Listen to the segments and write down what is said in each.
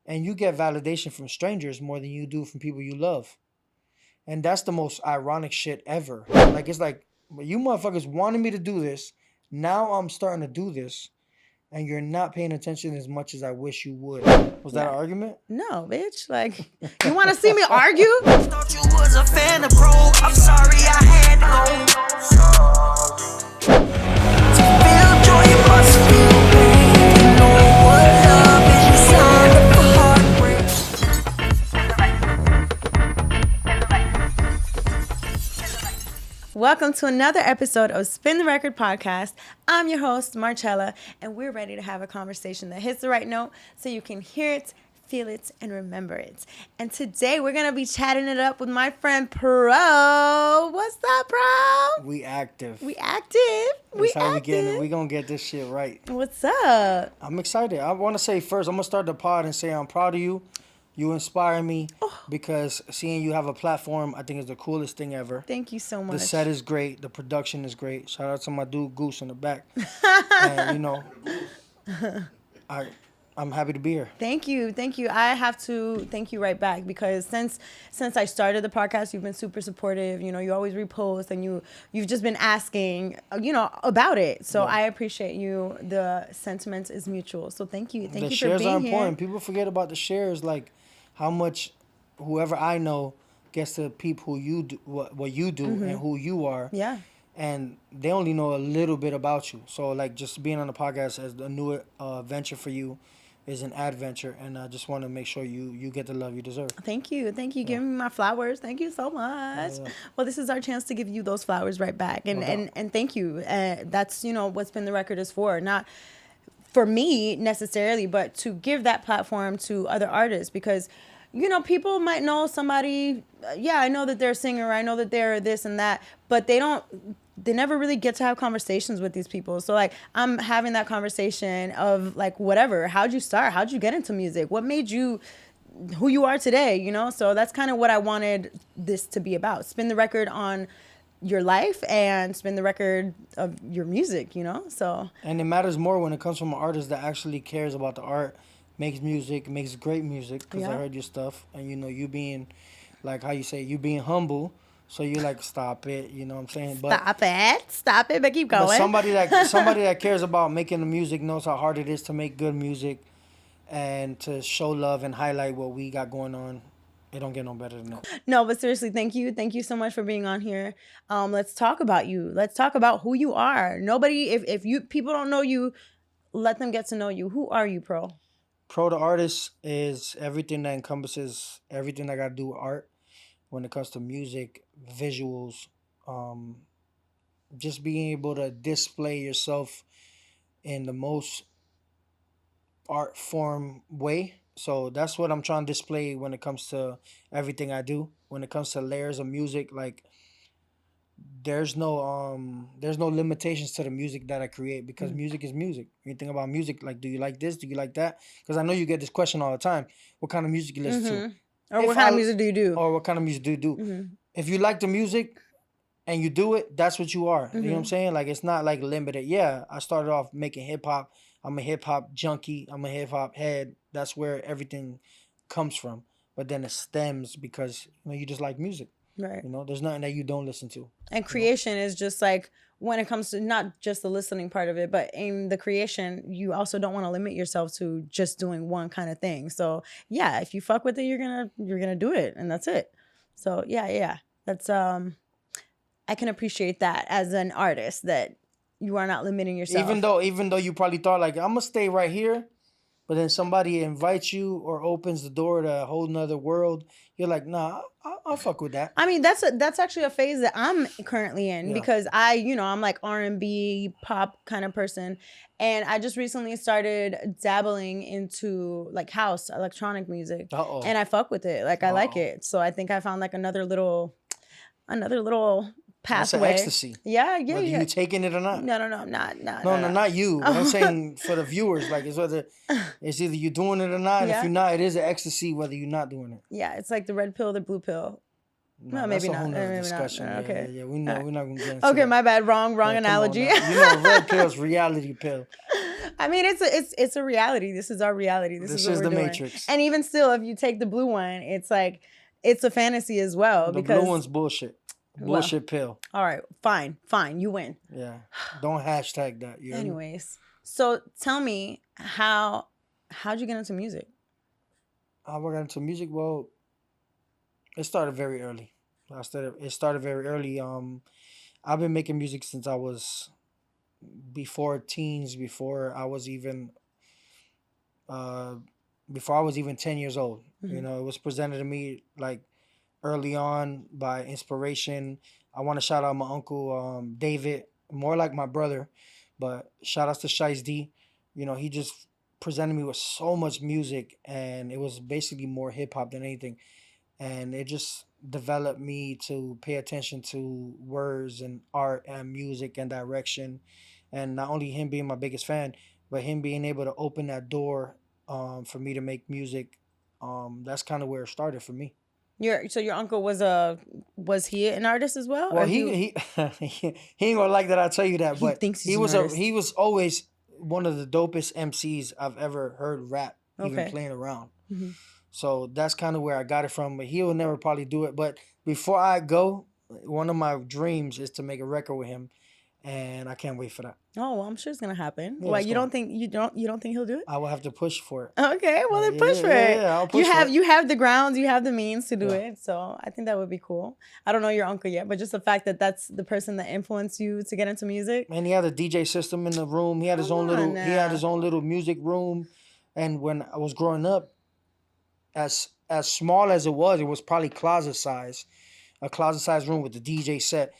and you get validation from strangers more than you do from people you love. And that's the most ironic shit ever. Like, it's like, you motherfuckers wanted me to do this. Now I'm starting to do this. And you're not paying attention as much as I wish you would. Was that an argument? No, bitch. Like, you want to see me argue? Thought you was a fan of bro. I'm sorry I had to go. To feel joy, you must feel pain. You know what love is, you signed up for heartbreak. Welcome to another episode of Spin the Record Podcast. I'm your host, Marcella, and we're ready to have a conversation that hits the right note so you can hear it, feel it, and remember it. And today we're going to be chatting it up with my friend Pro. What's up, Pro? We active. We active. That's how we getting it. We gonna get this shit right. What's up? I'm excited. I want to say first, I'm gonna start the pod and say I'm proud of you. You inspire me because seeing you have a platform, I think is the coolest thing ever. Thank you so much. The set is great. The production is great. Shout out to my dude Goose in the back. And you know, I'm happy to be here. Thank you. I have to thank you right back because since I started the podcast, you've been super supportive. You know, you always repost and you've just been asking, about it. So I appreciate you. The sentiment is mutual. So thank you. Thank you for being here. The shares are important. People forget about the shares, like how much whoever I know gets to peep who you do, what you do, and who you are. Yeah. And they only know a little bit about you. So like just being on the podcast as a new venture for you is an adventure, and I just want to make sure you get the love you deserve. Thank you. Giving me my flowers. Thank you so much. Well, this is our chance to give you those flowers right back, and thank you. That's what Spin the Record is for, not for me necessarily, but to give that platform to other artists because people might know somebody. Yeah, I know that they're a singer. I know that they're this and that, but they never really get to have conversations with these people. So like I'm having that conversation of like whatever. How'd you start? How'd you get into music? What made you who you are today? So that's kind of what I wanted this to be about. Spin the record on your life and spin the record of your music, so. And it matters more when it comes from an artist that actually cares about the art, makes great music, because I heard your stuff. And you being, like how you say, you being humble. So you like, stop it, you know what I'm saying? But Stop it, but keep going. But somebody that cares about making the music knows how hard it is to make good music and to show love and highlight what we got going on. It don't get no better than that. No, but seriously, thank you. Thank you so much for being on here. Let's talk about you. Let's talk about who you are. Nobody, if people don't know you, let them get to know you. Who are you, Pro? Pro the artist is everything that encompasses everything that got to do with art. When it comes to music, visuals, just being able to display yourself in the most art form way. So that's what I'm trying to display when it comes to everything I do. When it comes to layers of music, like there's no limitations to the music that I create because music is music. When you think about music, like, do you like this? Do you like that? Because I know you get this question all the time. What kind of music you listen to? Or what kind of music do you do? Or what kind of music do you do? If you like the music and you do it, that's what you are. You know what I'm saying? Like, it's not like limited. Yeah, I started off making hip hop. I'm a hip hop junkie. I'm a hip hop head. That's where everything comes from. But then it stems because you just like music. Right. There's nothing that you don't listen to. And creation is just like when it comes to not just the listening part of it, but in the creation, you also don't want to limit yourself to just doing one kind of thing. So yeah, if you fuck with it, you're gonna do it, and that's it. So yeah, that's I can appreciate that as an artist that you are not limiting yourself. Even though you probably thought like I'm gonna stay right here, but then somebody invites you or opens the door to a whole nother world. You're like, nah, I'll fuck with that. I mean, that's actually a phase that I'm currently in because I'm like R&B pop kind of person. And I just recently started dabbling into like house electronic music. And I fuck with it. Like I like it. So I think I found like another little pathway. That's ecstasy. Yeah. Whether you taking it or not. No, I'm not. No, not you. I'm saying for the viewers, like it's either you're doing it or not. And if you're not, it is an ecstasy whether you're not doing it. Yeah, it's like the red pill, the blue pill. No, maybe not. Maybe discussion. Not. Okay. Yeah, we know. We're not gonna get into Okay, that. my bad. Wrong analogy. Red pill is reality pill. I mean, it's a reality. This is our reality. This is what is we're the doing. Matrix. And even still, if you take the blue one, it's like it's a fantasy as well. The because blue one's bullshit. Bullshit pill. All right, fine, you win. Yeah. Don't hashtag that. You hear me? Anyways, so tell me how'd you get into music? How I got into music? Well, it started very early. It started very early. I've been making music since I was before teens, uh, before I was even 10 years old. You know, it was presented to me like early on by inspiration. I want to shout out my uncle David, more like my brother, but shout outs to Shice D. You know, he just presented me with so much music, and it was basically more hip hop than anything, and it just developed me to pay attention to words and art and music and direction, and not only him being my biggest fan, but him being able to open that door for me to make music. That's kind of where it started for me. So your uncle was he an artist as well? Well, Or he ain't gonna like that I tell you that, He but thinks he's an artist. he was always one of the dopest MCs I've ever heard rap, even Okay. playing around. So that's kind of where I got it from. But he will never probably do it. But before I go, one of my dreams is to make a record with him, and I can't wait for that. Oh, well, I'm sure it's gonna happen. Yeah, Why it's you gonna- don't think you don't think he'll do it? I will have to push for it. Okay, well then Yeah, push for yeah, it. yeah, I'll push for it. You have the grounds, you have the means to do Yeah. it. So I think that would be cool. I don't know your uncle yet, but just the fact that that's the person that influenced you to get into music. And he had a DJ system in the room. He had his own Come on little. He had now. his own little music room. And when I was growing up, as small as it was probably a closet size room with the DJ set.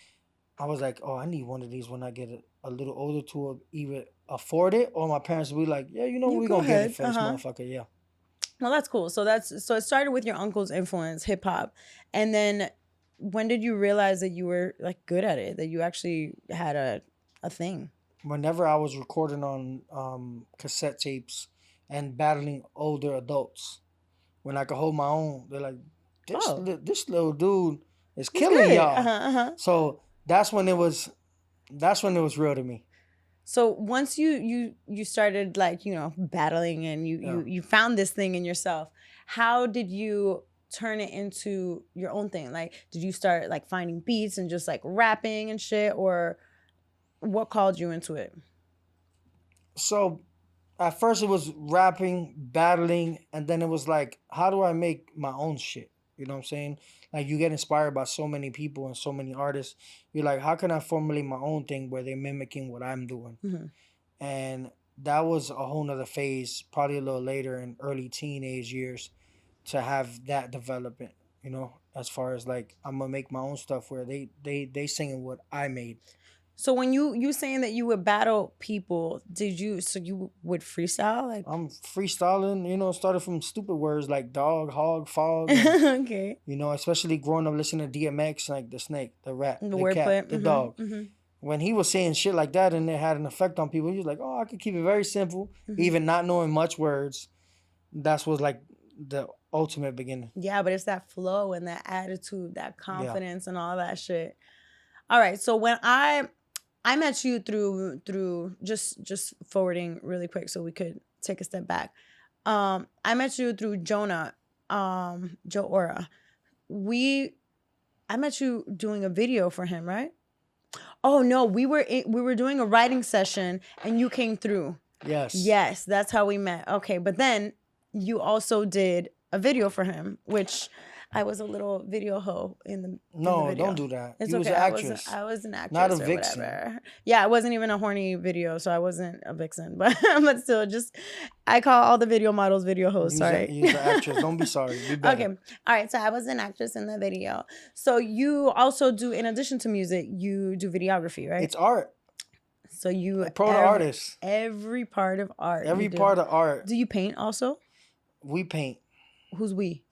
I was like, oh, I need one of these when I get a little older to either afford it, or my parents will be like, yeah, you know, You we're go gonna get ahead, it for this motherfucker. Yeah. Well, that's cool. So it started with your uncle's influence, hip hop, and then when did you realize that you were like good at it, that you actually had a thing? Whenever I was recording on cassette tapes and battling older adults, when I could hold my own, they're like, this little dude is killing good. y'all. So that's when it was real to me. So once you started like, battling and you found this thing in yourself, how did you turn it into your own thing? Like, did you start like finding beats and just like rapping and shit, or what called you into it? So at first it was rapping, battling, and then it was like, how do I make my own shit? You know what I'm saying? Like, you get inspired by so many people and so many artists. You're like, how can I formulate my own thing where they're mimicking what I'm doing? And that was a whole nother phase, probably a little later in early teenage years, to have that development, as far as like, I'm gonna make my own stuff where they singing what I made. So when you saying that you would battle people, so you would freestyle? Like, I'm freestyling, started from stupid words like dog, hog, fog. And, okay. Especially growing up listening to DMX, like the snake, the rat, the cat, wordplay. the dog. When he was saying shit like that and it had an effect on people, he was like, oh, I could keep it very simple, even not knowing much words. That was like the ultimate beginning. Yeah, but it's that flow and that attitude, that confidence and all that shit. All right, so when I met you through just forwarding really quick so we could take a step back. I met you through Jonah, Joe Ora. I met you doing a video for him, right? Oh no, we were doing a writing session and you came through. Yes, that's how we met. Okay, but then you also did a video for him, which I was a little video hoe in the video. Don't do that. It's you okay. was an actress. I was an actress. Not a or vixen. Whatever. Yeah, it wasn't even a horny video, so I wasn't a vixen. But still, I call all the video models video hoes. Sorry. You're an actress. Don't be sorry. Be better. Okay. All right. So I was an actress in the video. So you also do, in addition to music, you do videography, right? It's art. So you Pro artist. Every part of art. Every part of art. Do you paint also? We paint. Who's we?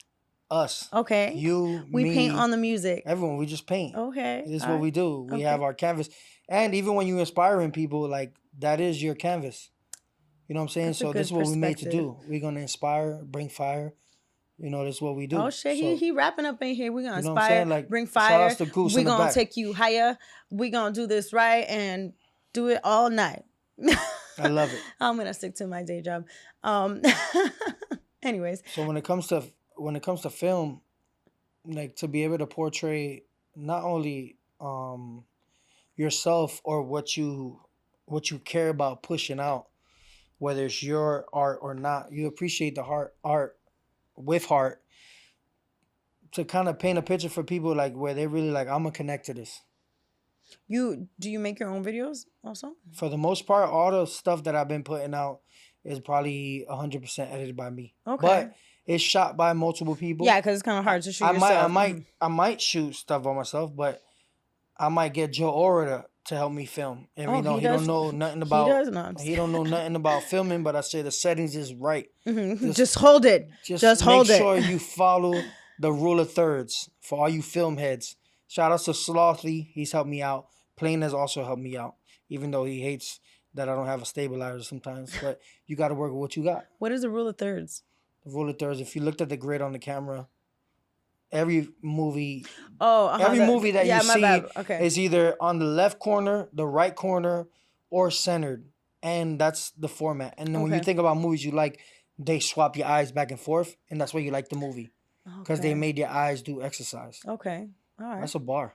Us. Okay. You, we me, paint on the music. Everyone. We just paint. Okay. This is what we do. We have our canvas. And even when you're inspiring people, like, that is your canvas. You know what I'm saying? That's a so good this is what we made to perspective. do. We're going to inspire, bring fire. This is what we do. Oh shit, So, he rapping up in here. We're gonna You know what I'm saying? inspire, Like, bring shout fire. outs to Goose We're in the gonna back. take you higher. We're gonna do this right and do it all night. I love it. I'm gonna stick to my day job. Um, anyways, So when it comes to film, like to be able to portray not only yourself or what you care about pushing out, whether it's your art or not, you appreciate the art with heart to kind of paint a picture for people like where they really like I'm gonna connect to this. do you make your own videos also? For the most part, all the stuff that I've been putting out is probably 100% edited by me. Okay. But it's shot by multiple people. Yeah, because it's kind of hard to shoot I might, I yourself. might, I might shoot stuff by myself, but I might get Joe Ora to help me film. And Oh, you know, he he does- don't know nothing he about. does? No, I'm He don't know nothing about filming, but I say the settings is right. Just hold it. Just hold make it. sure you follow the rule of thirds for all you film heads. Shout out to Slothy. He's helped me out. Plain has also helped me out, even though he hates that I don't have a stabilizer sometimes. But you got to work with what you got. What is the rule of thirds? The rule of thirds. If you looked at the grid on the camera, every movie, Oh, every movie that yeah, you my see bad. Okay. is either on the left corner, the right corner, or centered, and that's the format. And then when you Okay. think about movies you like, they swap your eyes back and forth, and that's why you like the movie because they Okay. made your eyes do exercise. Okay. All right. That's a bar.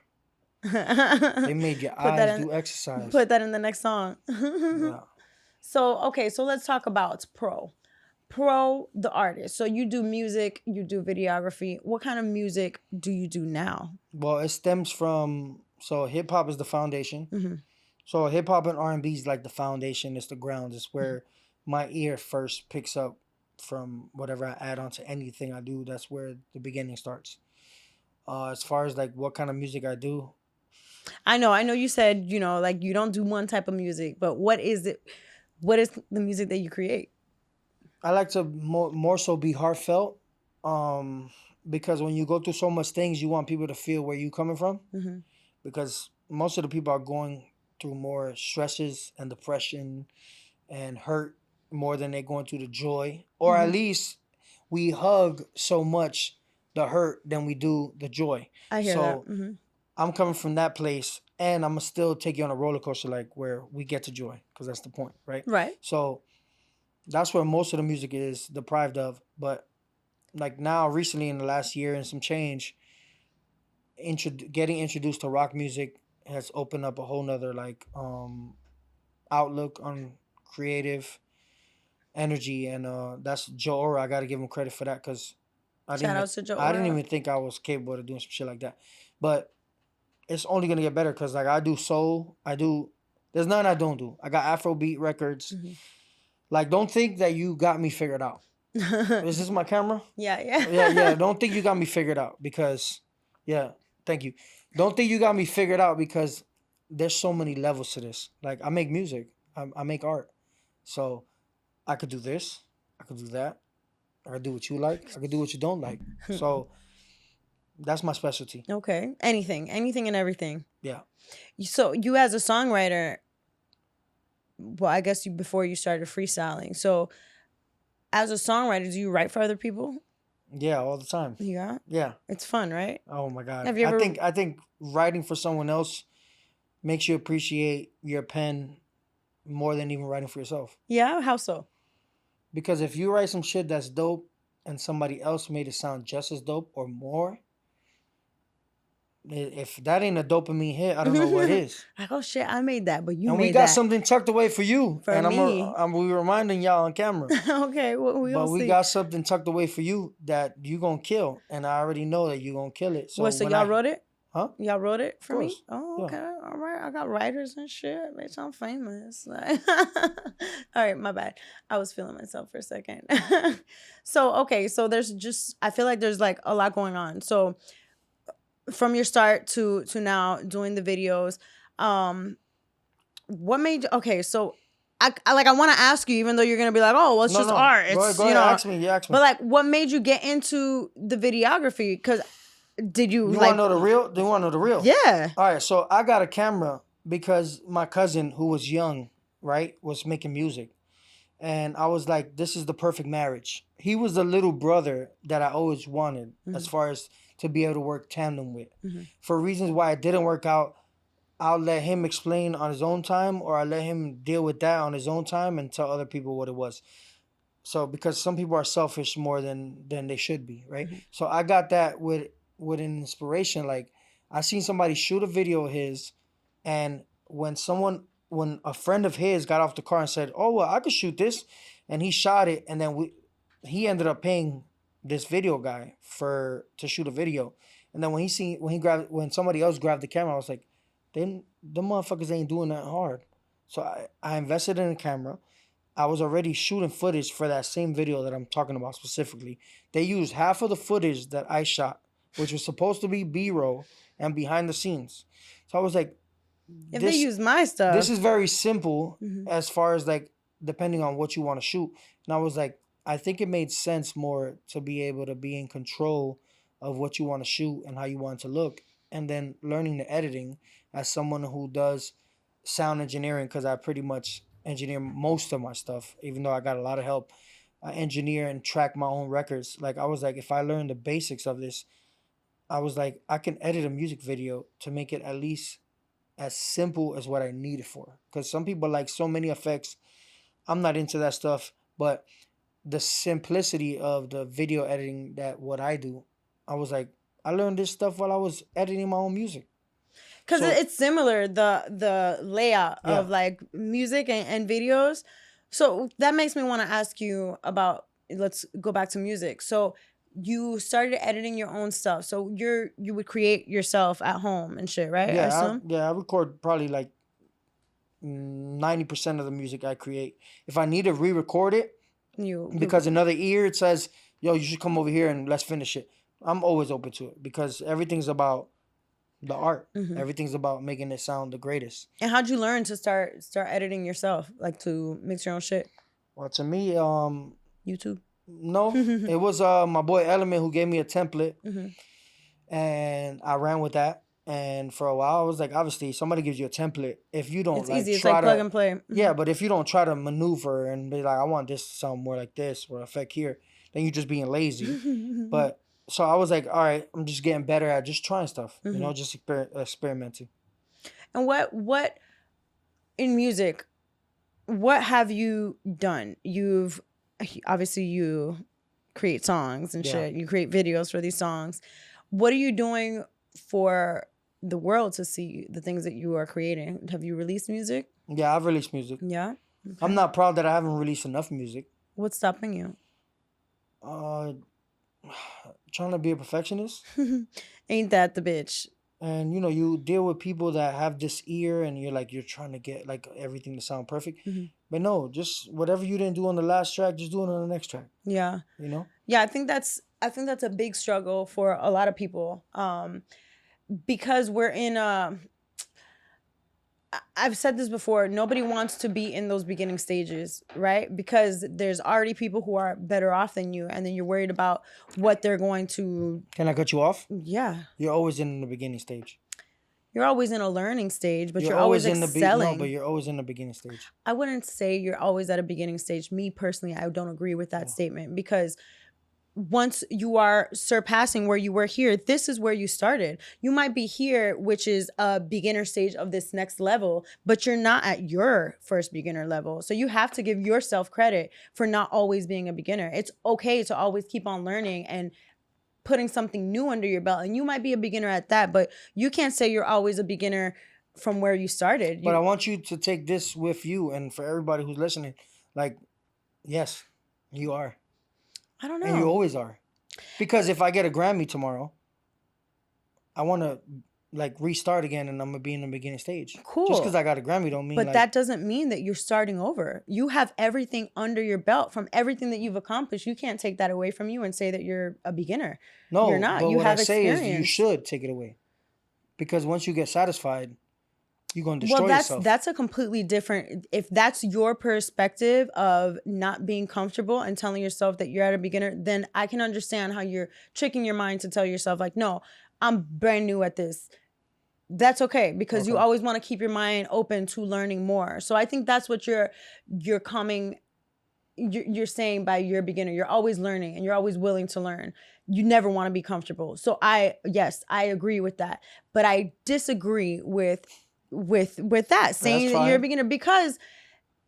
They made your Put that eyes in- do exercise. Put that in the next song. Yeah. So, okay, so let's talk about Pro, the artist. So you do music, you do videography. What kind of music do you do now? Well, it stems from hip hop is the foundation. Mm-hmm. So hip hop and R&B is like the foundation. It's the ground. It's where my ear first picks up from whatever I add on to anything I do. That's where the beginning starts. As far as like what kind of music I do, I know you said, like you don't do one type of music, but what is it? What is the music that you create? I like to more so be heartfelt. Because when you go through so much things, you want people to feel where you coming from. Mm-hmm. Because most of the people are going through more stresses and depression and hurt more than they're going through the joy. Or at least we hug so much the hurt than we do the joy. I hear So that. Mm-hmm. I'm coming from that place, and I'm gonna still take you on a roller coaster, like where we get to joy, because that's the point, right? Right. So that's where most of the music is deprived of. But like now, recently in the last year and some change, getting introduced to rock music has opened up a whole nother like outlook on creative energy, and that's Joe Ora. I got to give him credit for that because Shout out to Joe I didn't Ora. even think I was capable of doing some shit like that. But it's only gonna get better because like I do soul, there's nothing I don't do. I got Afrobeat records. Mm-hmm. Like, don't think that you got me figured out. Is this my camera? Yeah. Yeah. Don't think you got me figured out because, yeah, thank you. Don't think you got me figured out because there's so many levels to this. Like, I make music, I make art. So I could do this, I could do that. I could do what you like, I could do what you don't like. So that's my specialty. Okay. Anything and everything. Yeah. So you as a songwriter, well, I guess before you started freestyling. So as a songwriter, do you write for other people? Yeah, all the time. Yeah. Yeah. It's fun, right? Oh my God. Have you ever- I think writing for someone else makes you appreciate your pen more than even writing for yourself. Yeah. How so? Because if you write some shit that's dope and somebody else made it sound just as dope or more, if that ain't a dopamine hit, I don't know what is. Like, oh shit, I made that, but you And made we got that. something tucked away for you. For and me. we reminding y'all on camera. Okay, well, But we see. got something tucked away for you that you gonna kill. And I already know that you gonna kill it. So What, so when y'all wrote it? Huh? Y'all wrote it for me? course. Oh, Yeah. okay. All right. I got writers and shit. Bitch, I'm famous. Like, all right, my bad. I was feeling myself for a second. So, okay. So I feel like there's like a lot going on. So from your start to now doing the videos, what made you, okay, so I want to ask you, even though you're going to be like, oh, well, it's just art. It's, Go ahead, ask me. Ask me. But like, what made you get into the videography? Because did you You like... want to know the real? Do you want to know the real? Yeah. All right, so I got a camera because my cousin, who was young, right, was making music. And I was like, this is the perfect marriage. He was the little brother that I always wanted as far as to be able to work tandem with. For reasons why it didn't work out, I'll let him explain on his own time, or I let him deal with that on his own time and tell other people what it was. So because some people are selfish more than they should be, right? So I got that with an inspiration. Like I seen somebody shoot a video of his, and when a friend of his got off the car and said, "Oh well, I could shoot this," and he shot it, and then he ended up paying this video guy for to shoot a video, and then when somebody else grabbed the camera, I was like, then the motherfuckers ain't doing that hard. So I invested in a camera. I was already shooting footage for that same video that I'm talking about specifically. They used half of the footage that I shot, which was supposed to be B-roll and behind the scenes. So I was like, If they use my stuff, this is very simple as far as like depending on what you want to shoot. And I was like, I think it made sense more to be able to be in control of what you want to shoot and how you want it to look, and then learning the editing as someone who does sound engineering, because I pretty much engineer most of my stuff, even though I got a lot of help. I engineer and track my own records. Like I was like, if I learn the basics of this, I was like, I can edit a music video to make it at least as simple as what I need it for. Because some people like so many effects. I'm not into that stuff, but the simplicity of the video editing that what I do, I was like, I learned this stuff while I was editing my own music. because So- it's similar, the layout of Yeah. like music and videos. So that makes me want to ask you about, let's go back to music. So you started editing your own stuff. So you would create yourself at home and shit, right? I Yeah, assume. I record probably like 90% of the music I create. If I need to re-record it, You because another ear it says, yo, you should come over here and let's finish it, I'm always open to it, because everything's about the art. Everything's about making it sound the greatest. And how'd you learn to start editing yourself, like to mix your own shit? Well, to me, YouTube. no, it was my boy Element who gave me a template, and I ran with that. And for a while, I was like, obviously, somebody gives you a template. If you don't It's like easy. It's try like plug to, and play. yeah, but if you don't try to maneuver and be like, I want this to sound more like this or effect here, then you're just being lazy. But so I was like, all right, I'm just getting better at just trying stuff, you know, just experimenting. And what in music, what have you done? You've obviously you create songs and Yeah. shit. You create videos for these songs. What are you doing for the world to see the things that you are creating? Have you released music? Yeah, I've released music. Yeah. I'm not proud that I haven't released enough music. What's stopping you? Trying to be a perfectionist. Ain't that the bitch? And you know, you deal with people that have this ear, and you're trying to get like everything to sound perfect. But no, just whatever you didn't do on the last track, just do it on the next track. Yeah. You know? Yeah, I think that's a big struggle for a lot of people. Because we're in I've said this before, nobody wants to be in those beginning stages, right? Because there's already people who are better off than you, and then you're worried about what they're going to. Can I cut you off? Yeah. You're always in the beginning stage. You're always in a learning stage, but you're always always in excelling. no, but you're always in the beginning stage. I wouldn't say you're always at a beginning stage. Me personally, I don't agree with that statement, because once you are surpassing where you were here, this is where you started. You might be here, which is a beginner stage of this next level, but you're not at your first beginner level. So you have to give yourself credit for not always being a beginner. It's okay to always keep on learning and putting something new under your belt. And you might be a beginner at that, but you can't say you're always a beginner from where you started. But I want you to take this with you, and for everybody who's listening, like, yes, you are. I don't know. And you always are. Because if I get a Grammy tomorrow, I want to like restart again, and I'm going to be in the beginning stage. Cool. Just because I got a Grammy don't mean But like, that doesn't mean that you're starting over. You have everything under your belt from everything that you've accomplished. You can't take that away from you and say that you're a beginner. no, you're not. But You what have I say is you experience. should take it away. Because once you get satisfied, you're going to destroy Well, yourself. that's a completely different. If that's your perspective of not being comfortable and telling yourself that you're at a beginner, then I can understand how you're tricking your mind to tell yourself like, no, I'm brand new at this. That's okay, because you always want to keep your mind open to learning more. So I think that's what you're saying by you're a beginner. You're always learning and you're always willing to learn. You never want to be comfortable. So I agree with that. But I disagree with with that, saying That's that you're a fine. beginner, because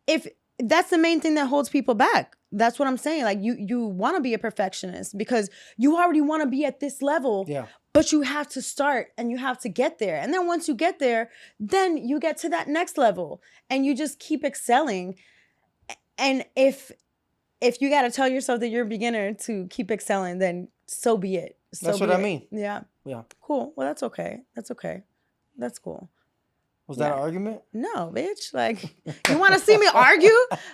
if that's the main thing that holds people back. That's what I'm saying. Like you want to be a perfectionist because you already want to be at this level, Yeah. but you have to start and you have to get there. And then once you get there, then you get to that next level and you just keep excelling. And if you got to tell yourself that you're a beginner to keep excelling, then so be it. So That's be what I it. mean. Yeah. Yeah. Cool. Well, that's okay. That's okay. That's cool. Was that Yeah. an argument? No, bitch. Like, you want to see me argue?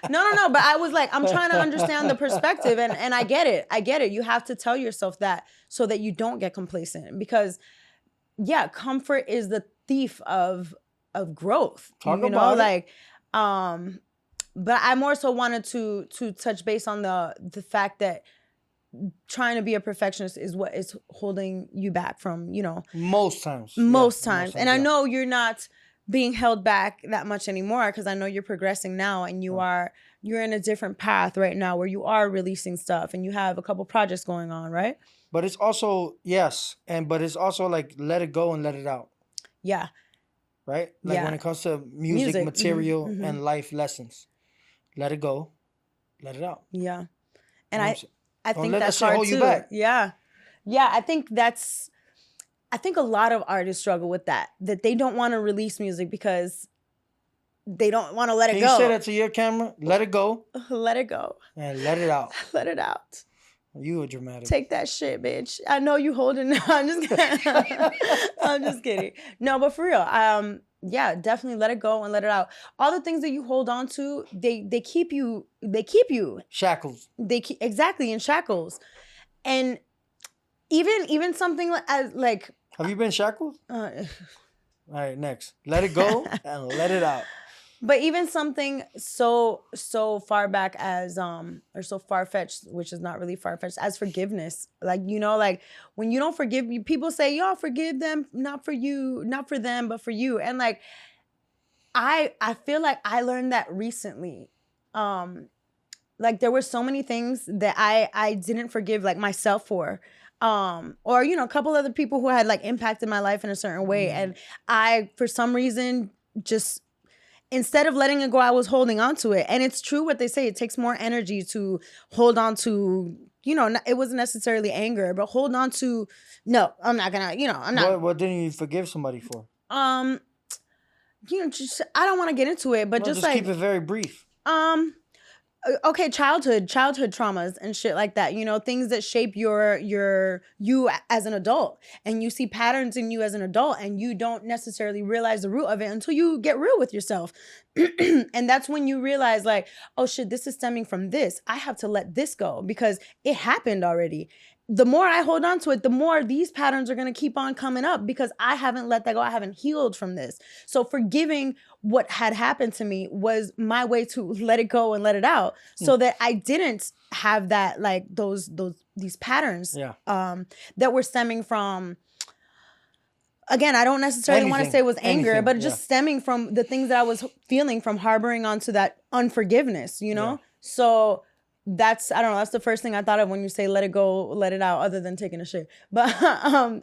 No. But I was like, I'm trying to understand the perspective, and I get it. I get it. You have to tell yourself that so that you don't get complacent, because, yeah, comfort is the thief of growth. Talk you know, about it. like, but I more so wanted to touch base on the fact that trying to be a perfectionist is what is holding you back from, Most times. most Yeah, times. And I yeah. know you're not being held back that much anymore, because I know you're progressing now, and you're in a different path right now where you are releasing stuff and you have a couple projects going on, right? But it's also, yes, but it's also like let it go and let it out, Yeah. right? Like Yeah. when it comes to music material mhm. and life lessons, let it go, let it out. Yeah. You And know what I'm I saying? I Don't think let that that's shit hard hold you too. back. Yeah. Yeah, I think a lot of artists struggle with that they don't want to release music because they don't want to let it Can go. you say that to your camera? Let it go Let it go. and let it out. Let it out. You were dramatic. Take that shit, bitch. I know you holding. I'm just kidding. I'm just kidding. No, but for real, yeah, definitely let it go and let it out. All the things that you hold on to, they keep you. They keep you. Shackles. They keep, exactly, in shackles, and even something like. Have you been shackled? All right, next. Let it go and let it out. But even something so far back as or so far-fetched, which is not really far-fetched, as forgiveness. Like, like when you don't forgive, people say, y'all forgive them, not for you, not for them, but for you. And like I feel like I learned that recently. Like there were so many things that I didn't forgive like myself for. Or a couple other people who had like impacted my life in a certain way. And I, for some reason, just instead of letting it go, I was holding on to it. And it's true what they say. It takes more energy to hold on to, it wasn't necessarily anger, but hold on to, no, I'm not gonna, I'm not. What didn't you forgive somebody for? Just, I don't want to get into it, but No, just just like, keep it very brief. okay, childhood traumas and shit like that, things that shape you as an adult, and you see patterns in you as an adult, and you don't necessarily realize the root of it until you get real with yourself. And that's when you realize like, oh shit, this is stemming from this. I have to let this go because it happened already. The more I hold on to it, the more these patterns are going to keep on coming up because I haven't let that go. I haven't healed from this. So forgiving what had happened to me was my way to let it go and let it out so that I didn't have that, like these patterns that were stemming from, again, I don't necessarily want to say it was anger, but just stemming from the things that I was feeling from harboring onto that unforgiveness, So that's, I don't know, that's the first thing I thought of when you say let it go, let it out, other than taking a shit. But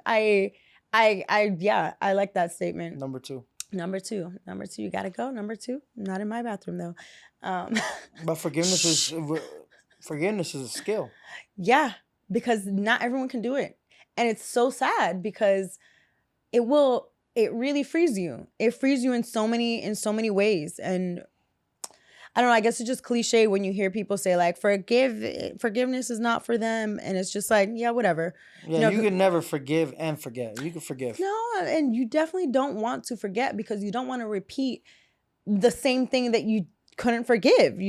I like that statement. Number two, you gotta go. Number two, not in my bathroom though. But forgiveness is a skill. Yeah, because not everyone can do it. And it's so sad because it really frees you. It frees you in so many ways. And I don't know, I guess it's just cliche when you hear people say like forgiveness is not for them, and it's just like, yeah, whatever. Yeah, you can never forgive and forget. You can forgive. No, and you definitely don't want to forget because you don't want to repeat the same thing that you couldn't forgive,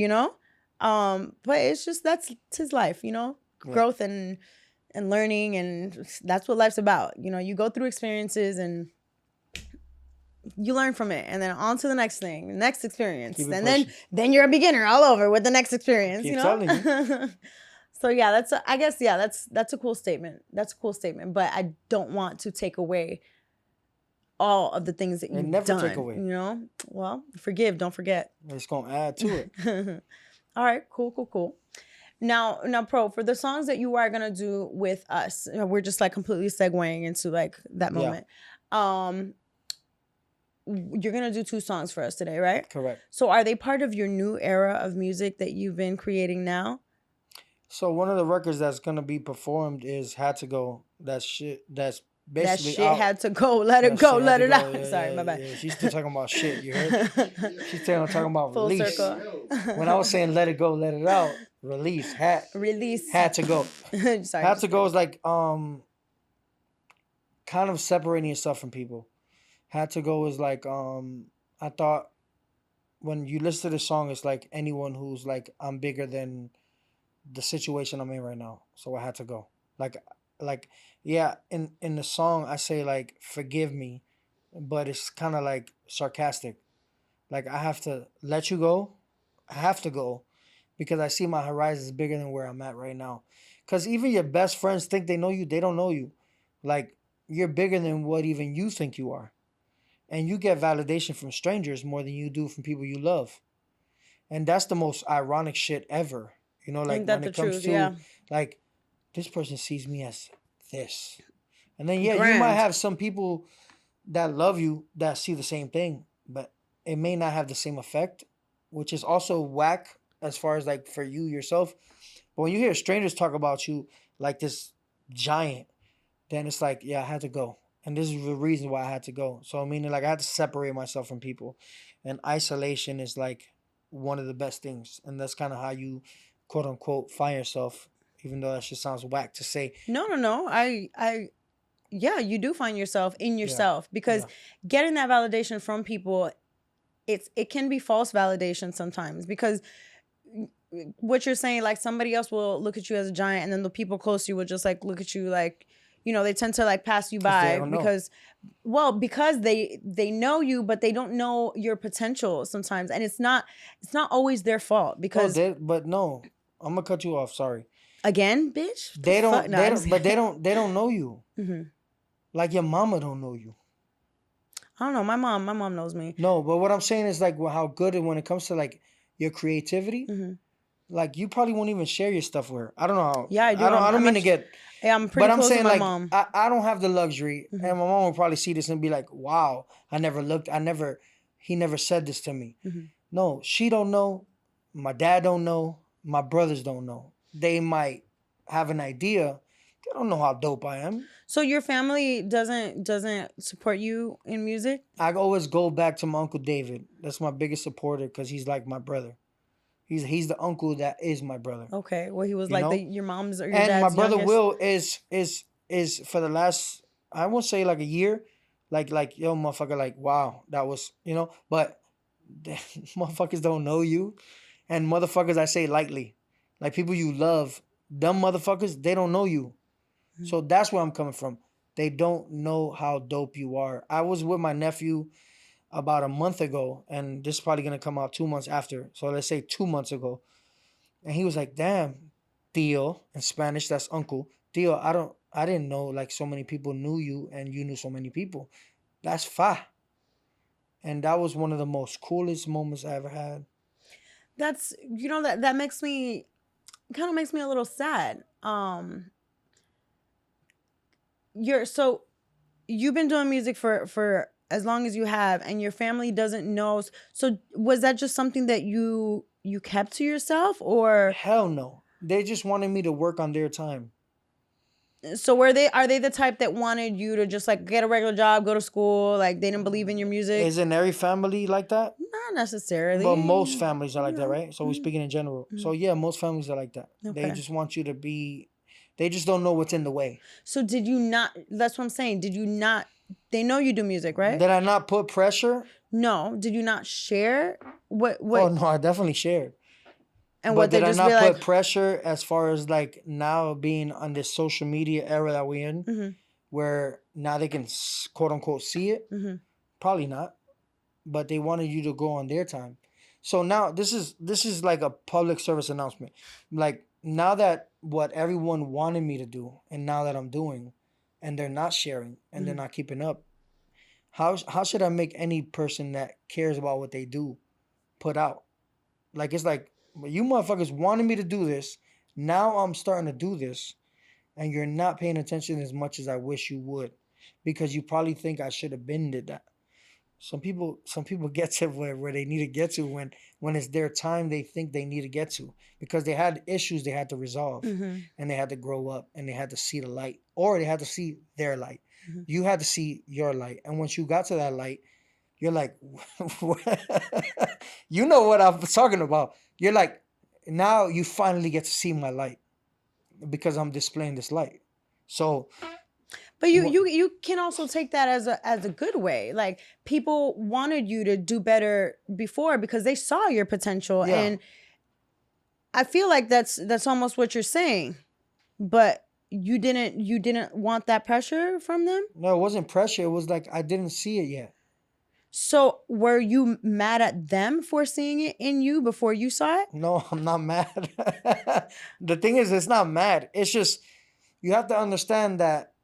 But it's just, that's his life, growth and learning, and that's what life's about. You go through experiences and you learn from it, and then on to the next thing, next experience, and then you're a beginner all over with the next experience. Keep telling you. So yeah, that's a cool statement. That's a cool statement, but I don't want to take away all of the things that you've done. Take away. Well, forgive, don't forget. It's gonna add to it. All right, cool. Now, Pro, for the songs that you are gonna do with us, we're just like completely segueing into like that moment. you're gonna do 2 songs for us today, right? Correct. So are they part of your new era of music that you've been creating now? So one of the records that's gonna be performed is "Had to Go." That shit. That's That basically shit out. had to go. Let it That go. shit had Let to it go. out. Yeah, Sorry, yeah, my bad. yeah. She's still talking about shit. You heard? She's still talking about Full release. circle. When I was saying "let it go, let it out," release Release. had to go. Sorry. Had to go is like kind of separating yourself from people. Had to go is like I thought when you listen to the song, it's like anyone who's like I'm bigger than the situation I'm in right now, so I had to go. Like like yeah, in the song I say like forgive me, but it's kind of like sarcastic. Like I have to let you go. I have to go because I see my horizons bigger than where I'm at right now. Cuz even your best friends think they know you, they don't know you. Like you're bigger than what even you think you are. And you get validation from strangers more than you do from people you love. And that's the most ironic shit ever. You know, like Ain't that when the it comes truth? to Yeah. like this person sees me as this. And then yeah, you might Grand. have some people that love you that see the same thing, but it may not have the same effect, which is also whack as far as like for you yourself. But when you hear strangers talk about you like this giant, then it's like, yeah, I had to go. And this is the reason why I had to go. So meaning like I had to separate myself from people. And isolation is like one of the best things. And that's kind of how you quote unquote find yourself, even though that just sounds whack to say. No. Yeah, you do find yourself in Yeah. yourself because Yeah. getting that validation from people, it can be false validation sometimes because what you're saying, like somebody else will look at you as a giant, and then the people close to you will just like look at you like, they tend to like pass you 'Cause they by don't know. because they know you, but they don't know your potential sometimes, and it's not always their fault because But no, I'm gonna cut you off. Sorry. again, bitch, what the They fuck? don't. No, They I'm don't. just But they kidding. don't. They don't know you. Mhm. Like your mama don't know you. I don't know. My mom knows me. No, but what I'm saying is like how good and when it comes to like your creativity, Hmm. like you probably won't even share your stuff with her. I don't know how. Yeah, I do. I don't mean to get. Yeah, I'm pretty But I'm close with saying my like mom. I don't have the luxury, Mhm. and my mom will probably see this and be like, "Wow, I never looked. I never. He never said this to me." Mhm. No, she don't know. My dad don't know. My brothers don't know. They might have an idea. They don't know how dope I am. So your family doesn't support you in music? I always go back to my uncle David. That's my biggest supporter because he's like my brother. He's the uncle that is my brother. Okay. Well, he was You like know, your mom's or your and my dad's brother youngest. Will is for the last I won't say like a year, like yo motherfucker, like wow that was but motherfuckers don't know you, and motherfuckers I say lightly, like people you love, dumb motherfuckers they don't know you, so that's where I'm coming from. They don't know how dope you are. I was with my nephew about a month ago, and this is probably gonna come out 2 months after. So let's say 2 months ago, and he was like, "Damn, Tío," in Spanish, that's uncle. Tío, I didn't know like so many people knew you, and you knew so many people. That's fa, and that was one of the most coolest moments I ever had. That's that makes me kind of makes me a little sad. So you've been doing music for as long as you have, and your family doesn't know. So was that just something that you kept to yourself, or Hell no, they just wanted me to work on their time. so are they the type that wanted you to just like get a regular job, go to school, like they didn't believe in your music? Isn't every family like that? Not necessarily. But most families are like that, No. right? So we're speaking in general. So yeah, most families are like that. They Okay. just want you to be. They just don't know what's in the way. So did you not? That's what I'm saying. Did you not? They know you do music, right? Did I not put pressure? No. Did you not share what? Oh no, I definitely shared. And But what they did I just be not like? put pressure as far as like now being on this social media era that we're in, Mhm. where now they can quote unquote see it? Mhm. Probably not. But they wanted you to go on their time. So now this is like a public service announcement. Like now that what everyone wanted me to do, and now that I'm doing, and they're not sharing and they're not keeping up, how should I make any person that cares about what they do put out? Like it's like you motherfuckers wanted me to do this. Now I'm starting to do this, and you're not paying attention as much as I wish you would, because you probably think I should have been did that. some people get to where they need to get to when it's their time they think they need to get to, because they had issues they had to resolve, and they had to grow up, and they had to see the light, or they had to see their light. You had to see your light, and once you got to that light, you're like, you know what I'm talking about. You're like, now you finally get to see my light because I'm displaying this light. So But you can also take that as a good way. Like, people wanted you to do better before because they saw your potential, Yeah. and I feel like that's almost what you're saying. But you didn't want that pressure from them. no, it wasn't pressure. It was like I didn't see it yet. So were you mad at them for seeing it in you before you saw it? No, I'm not mad. The thing is, it's not mad. It's just you have to understand that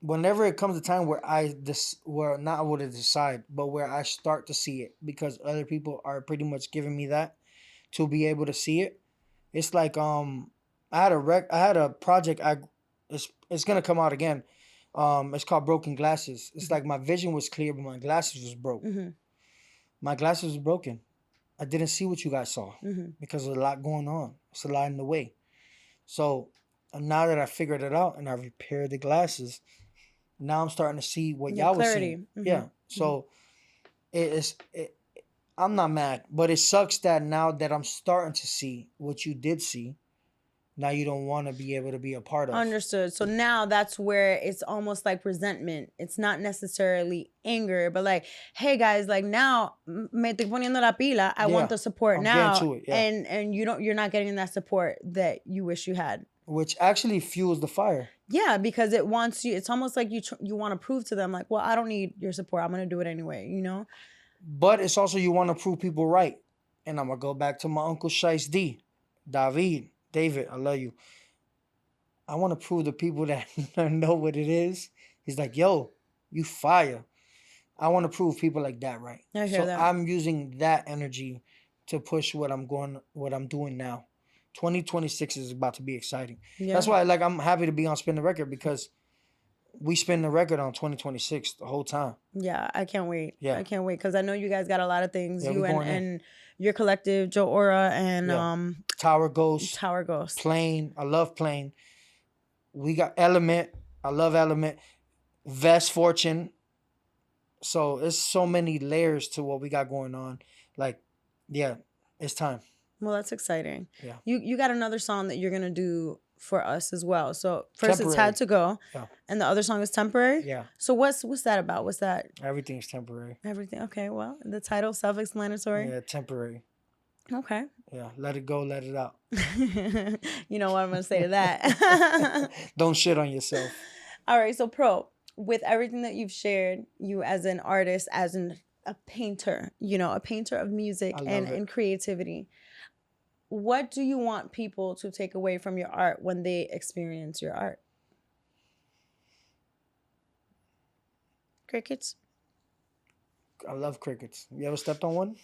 whenever it comes a time where where not able to decide, but where I start to see it because other people are pretty much giving me that to be able to see it. It's like I had a project. It's gonna come out again. It's called Broken Glasses. It's like my vision was clear, but my glasses was broke. My glasses was broken. I didn't see what you guys saw because there's a lot going on. It's a lot in the way. So now that I figured it out and I repaired the glasses, now I'm starting to see what Yeah, y'all was clarity. seeing. Yeah. So it is. I'm not mad, but it sucks that now that I'm starting to see what you did see, now you don't want to be able to be a part of. Understood. So now that's where it's almost like resentment. It's not necessarily anger, but like, hey guys, like now me estoy poniendo la pila. I want Yeah, the support I'm now, getting to it, yeah. and you're not getting that support that you wish you had. Which actually fuels the fire. Yeah, because it wants you. It's almost like you want to prove to them, like, well, I don't need your support. I'm gonna do it anyway. You know. But it's also you want to prove people right. And I'm going to go back to my Uncle Shice D. David, I love you. I want to prove to people that know what it is. He's like, yo, you fire. I want to prove people like that right. I hear So that. I'm using that energy to push what I'm doing now. 2026 is about to be exciting. Yeah. That's why like I'm happy to be on Spin the Record because we spin the record on 2026 the whole time. Yeah, I can't wait. Yeah. I can't wait because I know you guys got a lot of things. Yeah, You we going in. and your collective, Joe Aura and Yeah. Tower Ghost, Tower Ghost. Plane. I love Plane. We got Element. I love Element. Vest Fortune. So it's so many layers to what we got going on. Like, yeah, it's time. Well, that's exciting. Yeah. You got another song that you're gonna do for us as well. So first it's Temporary. Had to Go. Yeah. And the other song is Temporary. Yeah. So what's that about? What's that? Everything's temporary. Everything. Okay, well, the title self-explanatory. Yeah, temporary. Okay. Yeah, let it go, let it out. You know what I'm gonna say to that. Don't shit on yourself. All right, so Pro, with everything that you've shared, you as an artist, as a painter, a painter of music and creativity, what do you want people to take away from your art when they experience your art? Crickets? I love crickets. You ever stepped on one?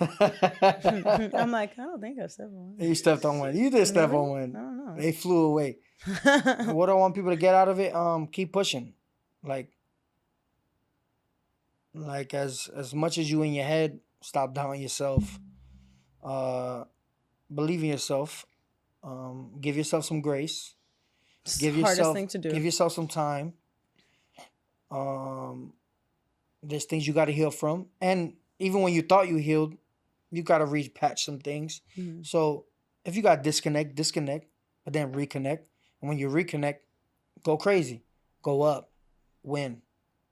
I'm like, I don't think I've stepped on one. You stepped on one. You did step on one. I don't know. They flew away. What I want people to get out of it, keep pushing. Like as much as you in your head, stop doubting yourself. Believe in yourself. Give yourself some grace. It's the hardest thing to do. Give yourself some time. There's things you got to heal from, and even when you thought you healed, you got to repatch some things. Mm-hmm. So if you got disconnect, but then reconnect. And when you reconnect, go crazy, go up, win,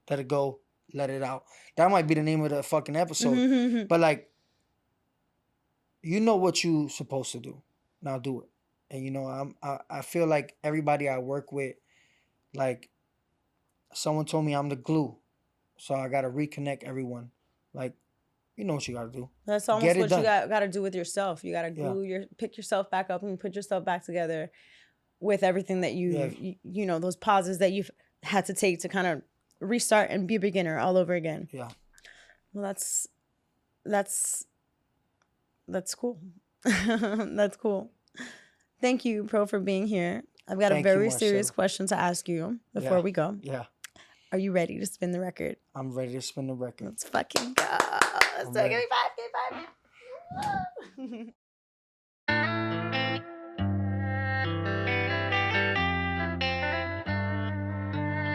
let it go, let it out. That might be the name of the fucking episode. Mm-hmm. But like, you know what you supposed to do. Now do it. And I feel like everybody I work with, like, someone told me I'm the glue. So I got to reconnect everyone. Like, you know what you got to do. That's almost what you got to do with yourself. You got to glue pick yourself back up and put yourself back together with everything that you those pauses that you've had to take to kind of restart and be a beginner all over again. Yeah. Well, that's cool. That's cool. Thank you, Pro, for being here. I've got a very serious question to ask you before we go. Yeah. Are you ready to spin the record? I'm ready to spin the record. Let's fucking go. Let's do it. Give me five.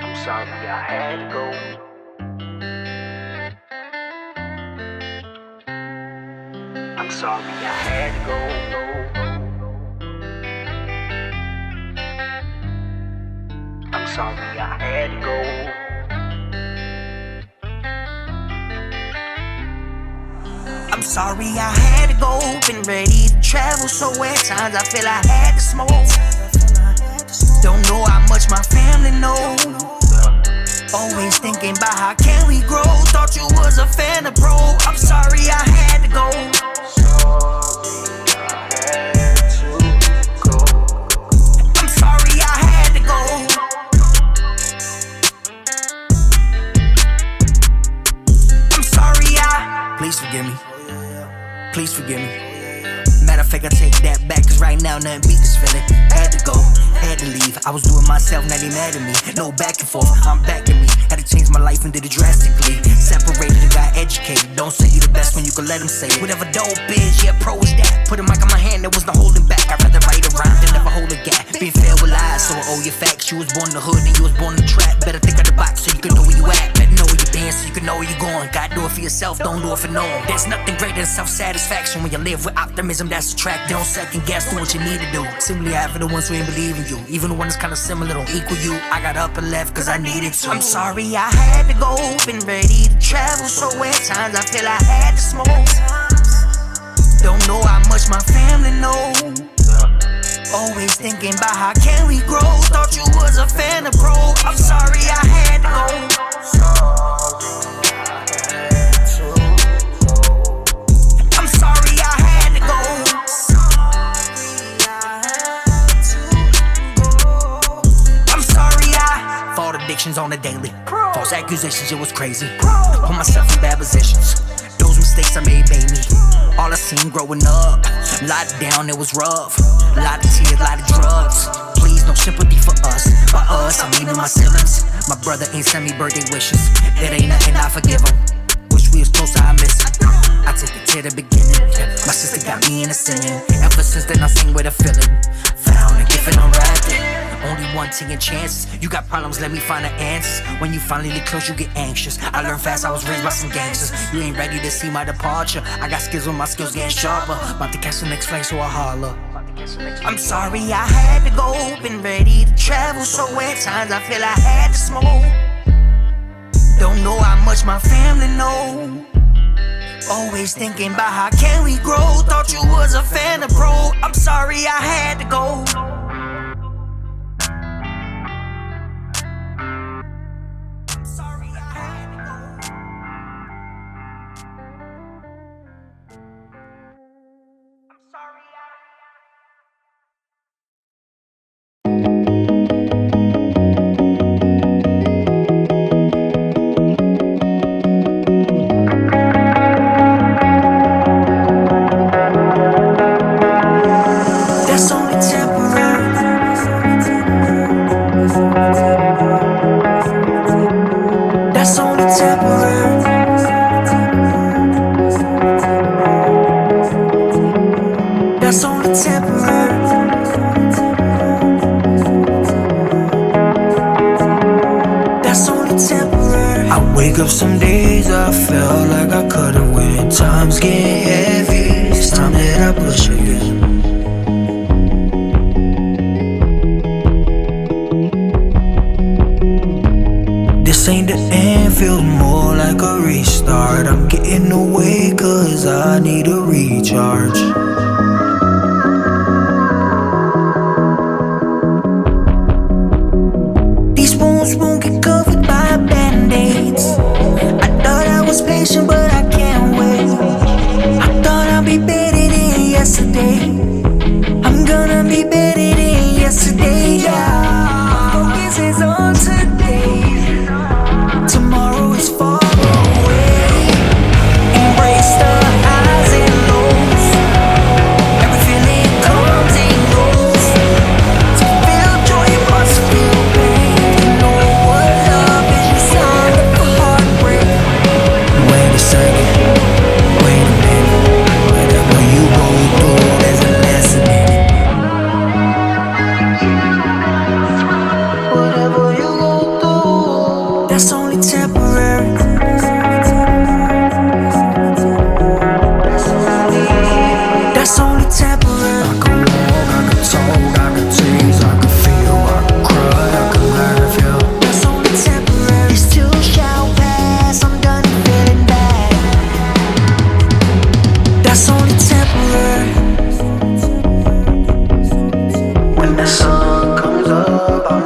I'm sorry I had to go. I'm sorry I had to go. I'm sorry I had to go. I'm sorry I had to go. Been ready to travel, so at times I feel I had to smoke. Don't know how much my family know. Always thinking about how can we grow. Thought you was a fan of bro. I'm sorry I had to go. I'm sorry I had to go. I'm sorry please forgive me. Please forgive me. Matter of fact, I take that back, cause right now nothing beat this feeling. Had to go, had to leave. I was doing myself, now they mad at me. No back and forth, I'm back at me. Had to change my life and did it drastically. Separated and got educated. Don't say you the best when you can let them say it. Whatever dope is, yeah, pro is that. Put a mic on my hand, there was no holding back. I'd rather write a rhyme than never hold a gap. Being fair with lies, so I owe you facts. You was born in the hood and you was born in the trap. Better think out the box so you can know where you at. Better know where you been so you can know where you going. Gotta do it for yourself, don't do it for no one. There's nothing greater than self-satisfaction when you live with optimism that's attractive. Don't second guess, do what you need to do. Simply have for the ones who ain't believe in you. Even the one that's kinda similar don't equal you. I got up and left cause I needed to. I'm sorry I had to go. Been ready to travel, so at times I feel I had to smoke. Don't know how much my family know. Always thinking about how can we grow. Thought you was a fan of bro. I'm sorry I had to go. I'm sorry I had to go. I'm sorry I fought addictions on the daily. False accusations, it was crazy. Put myself in bad positions. Those mistakes I made me. All I seen growing up. Locked down, it was rough. A lot of tears, a lot of drugs. Please, no sympathy for us. By us, I mean my siblings. My brother ain't send me birthday wishes. It ain't nothing, I forgive him. Wish we was closer, I miss him. I take it to the beginning. My sister got me in the singing. Ever since then, I sing with a feeling. Found a gift and unwrapped it. Only one taking chances. You got problems, let me find the answers. When you finally get close, you get anxious. I learned fast, I was raised by some gangsters. You ain't ready to see my departure. I got skills when my skills getting sharper. About to catch the next flame, so I holler. I'm sorry I had to go. Been ready to travel, so at times I feel I had to smoke. Don't know how much my family know. Always thinking about how can we grow. Thought you was a fan of bro. I'm sorry I had to go. Some days I felt like I couldn't win. Times get heavy, it's time that I push again. This ain't the end, feels more like a restart. I'm getting away cause I need a recharge. These wounds won't get covered by band-aids. I thought I was patient, but I can't wait. I thought I'd be better than yesterday. I'm gonna be better than yesterday, yeah. My focus is on today. Tomorrow is far away. Embrace the highs and lows. When the sun comes up, I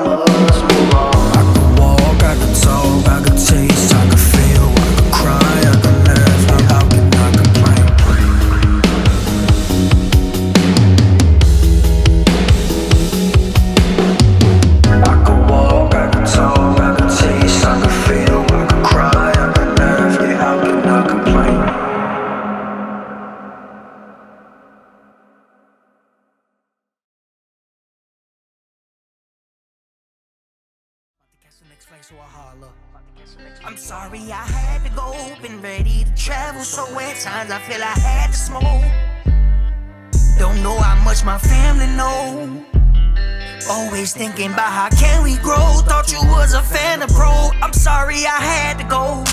must move on. I could walk, I could talk, I could taste, I could feel, I could cry, I could laugh. How can I complain? I could walk, I could talk, I could taste, I could feel, I could cry, I could laugh. Yeah, how can I complain? I'm sorry I had to go, been ready to travel, so at times I feel I had to smoke. Don't know how much my family know. Always thinking about how can we grow. Thought you was a fan of pro. I'm sorry I had to go.